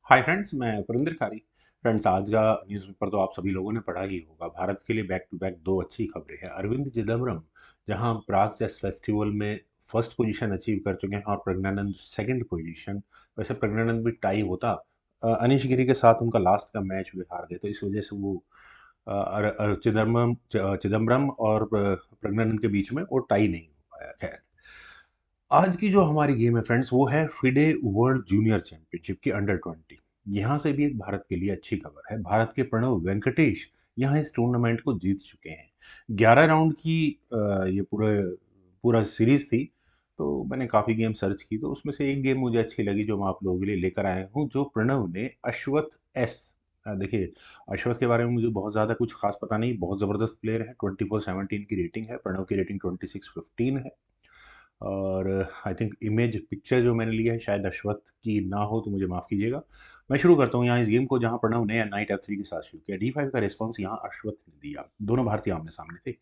Hi friends, मैं पुरिंदर कारी। Friends, आज का न्यूज़पेपर तो आप सभी लोगों ने पढ़ा ही होगा। भारत के लिए बैक टू बैक दो अच्छी खबरें हैं। अरविंद चिदम्बरम जहां प्राग चेस फेस्टिवल में फर्स्ट पोजीशन अचीव कर चुके हैं और प्रज्ञानंद सेकंड पोजीशन। वैसे प्रज्ञानंद भी टाई होता, अनिश गिरी के साथ उनका लास्ट का मैच भी हार गए, तो इस वजह से वो चिदम्बरम और प्रज्ञानंद के बीच में वो टाई नहीं हो पाया। खैर, आज की जो हमारी गेम है फ्रेंड्स, वो है फिडे वर्ल्ड जूनियर चैंपियनशिप की अंडर 20। यहाँ से भी एक भारत के लिए अच्छी खबर है। भारत के प्रणव वेंकटेश यहाँ इस टूर्नामेंट को जीत चुके हैं। 11 राउंड की ये पूरा सीरीज थी। तो मैंने काफ़ी गेम सर्च की, तो उसमें से एक गेम मुझे अच्छी लगी जो मैं आप लोगों के लिए लेकर आया हूँ, जो प्रणव ने अश्वथ एस। देखिए, अश्वथ के बारे में मुझे बहुत ज़्यादा कुछ खास पता नहीं। बहुत ज़बरदस्त प्लेयर है। 24-17 की रेटिंग है। प्रणव की रेटिंग 26-15 है। और आई थिंक इमेज पिक्चर जो मैंने लिया है शायद अश्वत्थ की ना हो, तो मुझे माफ़ कीजिएगा। मैं शुरू करता हूँ यहाँ इस गेम को, जहाँ प्रणव ने नाइट F3 के साथ शुरू किया। D5 का रिस्पॉन्स यहाँ अश्वत्थ ने दिया। दोनों भारतीय आमने सामने थे।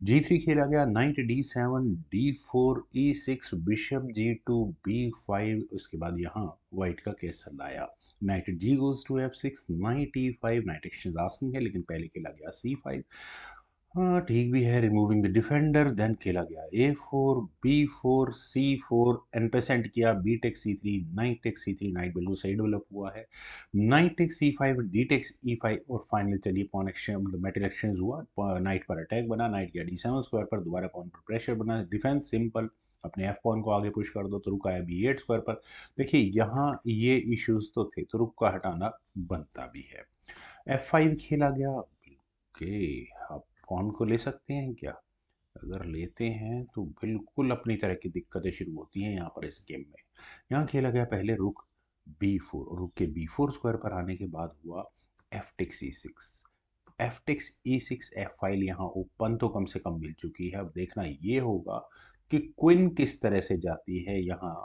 G3 खेला गया। Knight D7, D4, E6, bishop G2, B5। उसके बाद यहाँ वाइट का कैसल आया। Knight G goes to F6, knight E5। Knight exchange asking है, लेकिन पहले खेला गया C5। हाँ, ठीक भी है। Removing the defender. देन खेला गया A4, B4, C4। N passant किया। B take C3, knight take C3। Knight बिल्कुल सही डेवलप हुआ है। Night take C5, D take E5 और फाइनल चलिए पॉन एक्सचेंज, मतलब मेटल एक्सचेंज हुआ। नाइट पर अटैक बना। नाइट गया D7 स्क्वायर पर, दोबारा पॉन पर प्रेशर बना। डिफेंस सिंपल, अपने एफ पॉन को आगे पुश कर दो। तो रुक आया B8 स्क्वायर पर। देखिए, यहाँ ये इश्यूज तो थे, तो रुक का हटाना बनता भी है। F5 खेला गया। ओके, आप कौन को ले सकते हैं क्या? अगर लेते हैं तो बिल्कुल अपनी तरह की दिक्कतें शुरू होती हैं यहाँ पर इस गेम में। यहाँ खेला गया पहले रुक B4, और रुक के B4 स्क्वायर पर आने के बाद हुआ f takes E6। F takes E6 f file यहाँ ओपन तो कम से कम मिल चुकी है। अब देखना ये होगा कि क्विन किस तरह से जाती है यहाँ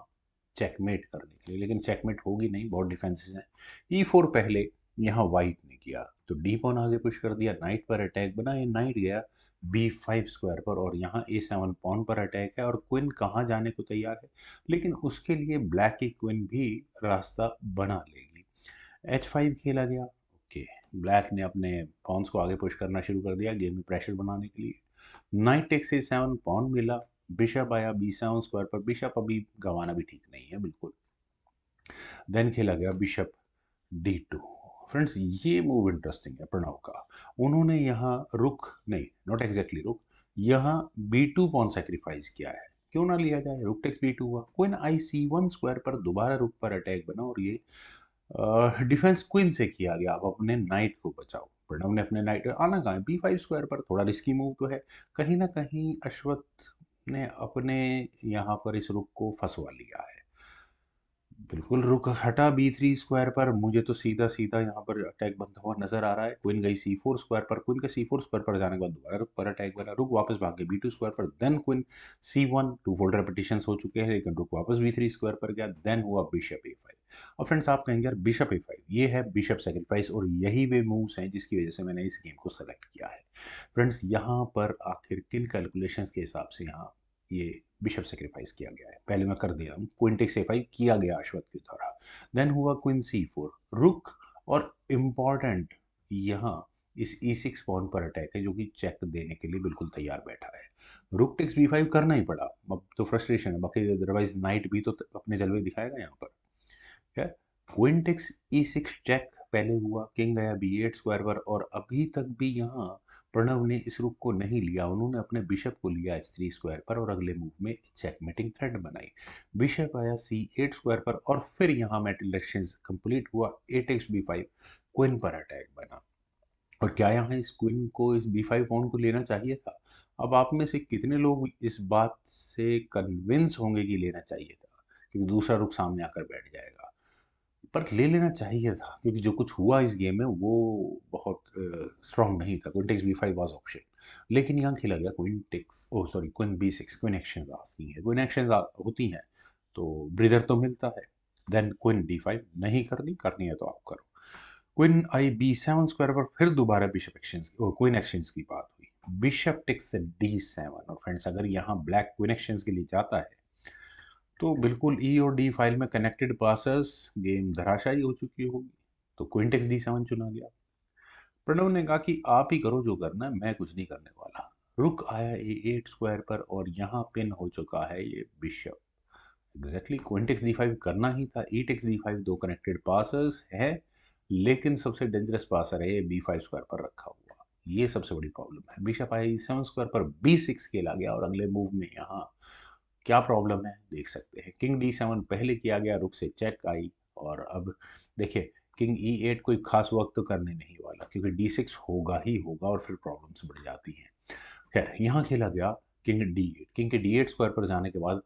चेकमेट करने के लिए, लेकिन चेकमेट होगी नहीं, बहुत डिफेंसेस हैं। E4 पहले यहाँ वाइट ने किया, तो डी पॉन आगे पुश कर दिया। नाइट पर अटैक बना। ये नाइट गया B5 स्क्वायर पर, और यहाँ A7 पॉन पर अटैक है, और क्विन कहाँ जाने को तैयार है, लेकिन उसके लिए ब्लैक की क्विन भी रास्ता बना लेगी। H5 खेला गया। ओके, ब्लैक ने अपने पॉन्स को आगे पुश करना शुरू कर दिया गेम में प्रेशर बनाने के लिए। नाइट टेक C7, पॉन मिला। बिशप आया B7 स्क्वायर पर। बिशप अभी गंवाना भी ठीक नहीं है बिल्कुल। देन खेला गया बिशप D2। फ्रेंड्स, ये मूव इंटरेस्टिंग है प्रणव का। उन्होंने यहाँ रुक नहीं, नॉट एग्जैक्टली रुक, यहाँ B2 पॉन सेक्रीफाइस किया है। क्यों ना लिया जाए? रुक टेक्स B2 हुआ। क्वीन IC1 स्क्वायर पर दोबारा रुक पर अटैक बना, और ये डिफेंस क्वीन से किया गया। अब अपने नाइट को बचाओ। प्रणव ने अपने नाइट आना कहाँ है, B5 स्क्वायर पर। थोड़ा रिस्की मूव तो है। कहीं ना कहीं अश्वत्थ ने अपने यहाँ पर इस रुक को फंसवा लिया है। बिल्कुल रुक हटा B3 स्क्वायर पर। मुझे तो सीधा सीधा यहाँ पर अटैक बनता हुआ नजर आ रहा है। क्वीन गई C4 स्क्वायर पर। क्वीन के C4 स्क्वायर पर जाने के बाद दोबारा रुक पर अटैक बना। रुक वापस भाग गए B2 स्क्वायर पर। Then queen C1। Twofold repetition हो चुके हैं, लेकिन रुक वापस B3 स्क्वायर पर गया। देन हुआ बिशप A5। और फ्रेंड्स, आप कहेंगे यार बिशप A5 ये है बिशप सेक्रीफाइस, और यही वे मूव्स हैं जिसकी वजह से मैंने इस गेम को सेलेक्ट किया है। फ्रेंड्स, यहाँ पर आखिर किन कैलकुलेशंस के हिसाब से यहाँ ये बिशप सेक्रीफाइस किया गया है, पहले मैं कर दिया हूँ। क्वीन टेक्स A5 किया गया अश्वत्थ की द्वारा। देन हुआ क्वीन C4, रुक। और इम्पॉर्टेंट यहाँ इस E6 पॉन पर अटैक है, जो कि चेक देने के लिए बिल्कुल तैयार बैठा है। रुक टेक्स B5 करना ही पड़ा। अब तो फ्रस्ट्रेशन है, बाकी अदरवाइज नाइट भी तो अपने जलवे दिखाएगा यहाँ पर। क्या? क्वीन टेक्स E6 चेक पहले हुआ। किंग गया B8 स्क्वायर पर, और अभी तक भी यहाँ प्रणव ने इस रुक को नहीं लिया। उन्होंने अपने बिशप को लिया H3 स्क्वायर पर, और अगले मूव में चेकमेटिंग थ्रेड बनाई। बिशप आया C8 स्क्वायर पर, और फिर यहाँ मेटल एक्सचेंज कंप्लीट हुआ। A टेक्स B5, क्वीन पर अटैक बना। और क्या यहाँ इस क्वीन को, इस B5 पॉन को लेना चाहिए था? अब आप में से कितने लोग इस बात से कन्विंस होंगे कि लेना चाहिए था, क्योंकि दूसरा रुख सामने आकर बैठ जाएगा? पर ले लेना चाहिए था, क्योंकि जो कुछ हुआ इस गेम में वो बहुत स्ट्रांग नहीं था। Queen takes B5 was option, लेकिन यहाँ खेला गया queen takes, oh sorry, queen B6। Queen action asking है। क्वीन एक्शन होती हैं तो ब्रीदर तो मिलता है। देन क्वीन D5 नहीं करनी, करनी है तो आप करो। क्वीन आई B7 स्क्वायर पर, फिर दोबारा बिशप एक्सचेंज, क्वीन एक्सचेंज की बात हुई। Bishop takes D7। और फ्रेंड्स, अगर यहाँ ब्लैक क्वीन एक्सचेंज के लिए जाता है, तो बिल्कुल ई और डी फाइल में कनेक्टेड पासर्स, गेम धराशायी हो चुकी होगी। तो क्वीन टेक्स D7 चुना गया। प्रणव ने कहा कि आप ही करो जो करना है, मैं कुछ नहीं करने वाला। रुक आया A8 स्क्वायर पर और यहाँ पिन हो चुका है ये bishop. Exactly queen takes D5 करना ही था। ई टेक्स D5 दो कनेक्टेड पासर्स है, लेकिन सबसे डेंजरस पासर है ये B5 स्क्वायर पर रखा हुआ। ये सबसे बड़ी प्रॉब्लम है। बिशप आया E7 स्क्वायर पर B6 खेला गया और अगले मूव में यहाँ क्या प्रॉब्लम है देख सकते हैं। किंग D7 पहले किया गया, रुक से चेक आई। और अब देखिए किंग E8 कोई खास वक्त तो करने नहीं वाला, क्योंकि D6 होगा ही होगा और फिर प्रॉब्लम्स बढ़ जाती हैं। खैर यहाँ खेला गया किंग D8। किंग के D8 स्क्वायर पर जाने के बाद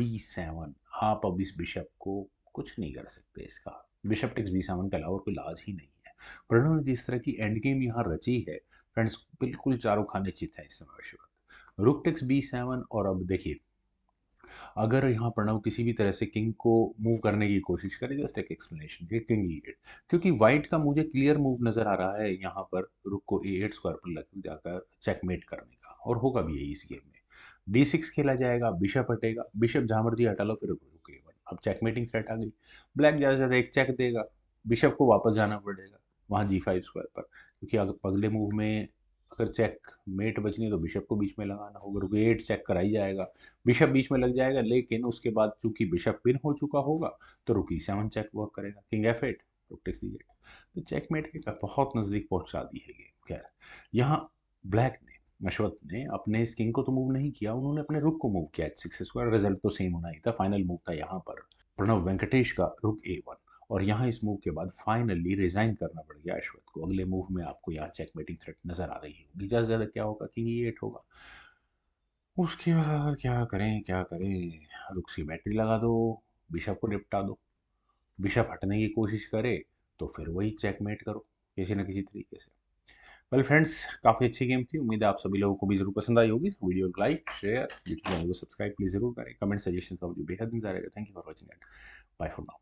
B7। आप अब इस बिशप को कुछ नहीं कर सकते। इसका बिशप टेक्स B7 के अलावा कोई इलाज ही नहीं है। प्रणव ने जिस तरह की एंड गेम यहाँ रची है फ्रेंड्स, बिल्कुल चारों खाने चित है इस समय इस वक्त। रुक टेक्स B7 और अब देखिए अगर यहाँ प्रणव किसी भी तरह से किंग को मूव करने की कोशिश करे, जस्ट एक एक्सप्लेनेशन कि किंग E8, क्योंकि वाइट का मुझे क्लियर मूव नजर आ रहा है यहाँ पर रुक को A8 स्क्वायर पर लग जाकर चेकमेट करने का, और होगा भी यही इस गेम में। D6 खेला जाएगा, बिशप हटेगा, बिशप जहां मर्जी हटा लो, फिर रुक A1। अब चेकमेटिंग थ्रेट आ गई। ब्लैक ज्यादा से ज्यादा एक चेक देगा, बिशप को वापस जाना पड़ेगा वहां G5 स्क्वायर पर, क्योंकि अगर अगले मूव में अगर चेक मेट बचनी है तो बिशप को बीच में लगाना होगा। रुक A8 चेक कराई जाएगा, बिशप बीच में लग जाएगा, लेकिन उसके बाद चूंकि बिशप पिन हो चुका होगा तो रुक E7 चेक वर्क करेगा। King F8, rook takes D8। तो चेकमेट के बहुत नजदीक पहुंचा दी है गेम। खैर यहाँ ब्लैक ने, अश्वत ने अपने इस किंग को तो मूव नहीं किया, उन्होंने अपने रुक को मूव किया H6 स्क्वायर। रिजल्ट तो सेम होना ही था। फाइनल मूव था यहाँ पर प्रणव वेंकटेश का रुक A1। और यहाँ इस मूव के बाद फाइनली रिजाइन करना पड़ गया अश्वत को। अगले मूव में आपको यहाँ चेकमेटिंग थ्रेट नजर आ रही होगी। ज्यादा से ज्यादा क्या होगा, किंग E8 होगा। उसके बाद क्या करें क्या करें, रुक सी बैटरी लगा दो, बिशप को निपटा दो। बिशप हटने की कोशिश करे तो फिर वही चेकमेट करो किसी न किसी तरीके से। वेल फ्रेंड्स, काफ़ी अच्छी गेम थी। उम्मीद है आप सभी लोगों को भी जरूर पसंद आई होगी। वीडियो को लाइक शेयर, यूट्यूब चैनल को सब्सक्राइब प्लीज जरूर करें। कमेंट सजेशन का मुझे बेहद इंतजार रहेगा। Thank you for watching and bye for now.